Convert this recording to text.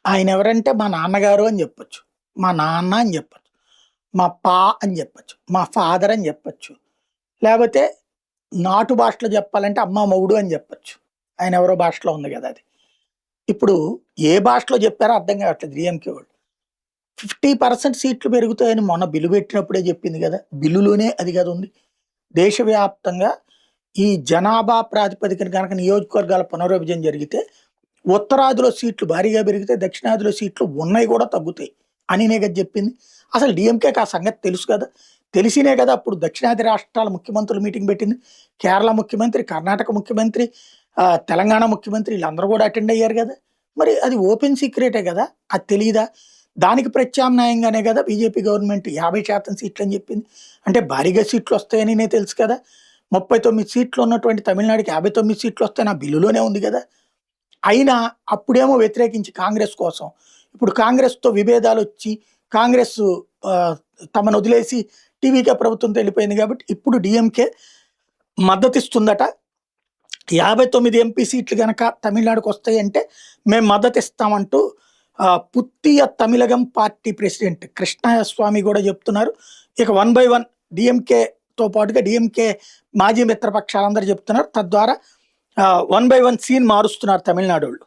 ఆయన ఎవరంటే మా నాన్నగారు అని చెప్పొచ్చు, మా నాన్న అని చెప్పొచ్చు, మా పా అని చెప్పొచ్చు, మా ఫాదర్ అని చెప్పొచ్చు. లేకపోతే నాటు భాషలో చెప్పాలంటే అమ్మ మొగుడు అని చెప్పొచ్చు. ఆయన ఎవరో భాషలో ఉంది కదా అది. ఇప్పుడు ఏ భాషలో చెప్పారో అర్థం కావట్లేదు డీఎంకే వాళ్ళు. 50% సీట్లు పెరుగుతాయని మొన్న బిల్లు పెట్టినప్పుడే చెప్పింది కదా! బిల్లులోనే అది కదా ఉంది. దేశవ్యాప్తంగా ఈ జనాభా ప్రాతిపదికన గనక నియోజకవర్గాల పునర్విభజన జరిగితే ఉత్తరాదిలో సీట్లు భారీగా పెరిగితే దక్షిణాదిలో సీట్లు ఉన్నాయి కూడా తగ్గుతాయి అనినే కదా చెప్పింది. అసలు డీఎంకేకి ఆ సంగతి తెలుసు కదా! తెలిసినే కదా అప్పుడు దక్షిణాది రాష్ట్రాల ముఖ్యమంత్రులు మీటింగ్ పెట్టింది. కేరళ ముఖ్యమంత్రి, కర్ణాటక ముఖ్యమంత్రి, తెలంగాణ ముఖ్యమంత్రి వీళ్ళందరూ కూడా అటెండ్ అయ్యారు కదా! మరి అది ఓపెన్ సీక్రెటే కదా! అది తెలీదా? దానికి ప్రత్యామ్నాయంగానే కదా బీజేపీ గవర్నమెంట్ 50% సీట్లని చెప్పింది. అంటే భారీగా సీట్లు వస్తాయనినే తెలుసు కదా! 39 సీట్లు ఉన్నటువంటి తమిళనాడుకి 59 సీట్లు వస్తాయని ఆ బిల్లులోనే ఉంది కదా! అయినా అప్పుడేమో వ్యతిరేకించి కాంగ్రెస్ కోసం, ఇప్పుడు కాంగ్రెస్‌తో విభేదాలొచ్చి కాంగ్రెస్ ఆహ్, తమనొదిలేసి టీవీకే ప్రభుత్వంతో వెళ్ళిపోయింది కాబట్టి ఇప్పుడు డీఎంకే మద్దతిస్తుందట. 59 ఎంపీ సీట్లు గనక తమిళనాడుకొస్తాయంటే మేము మద్దతిస్తామంటూ పుత్తియ తమిళగం పార్టీ ప్రెసిడెంట్ కృష్ణస్వామి గూడా చెప్తున్నారు. ఇక వన్ బై వన్ డీఎంకేతో పాటుగా డీఎంకే మాజీ మిత్రపక్షాలందరూ చెప్తున్నారు. తద్వారా వన్ బై వన్ సీన్ మారుస్తున్నారు తమిళనాడోళ్ళు.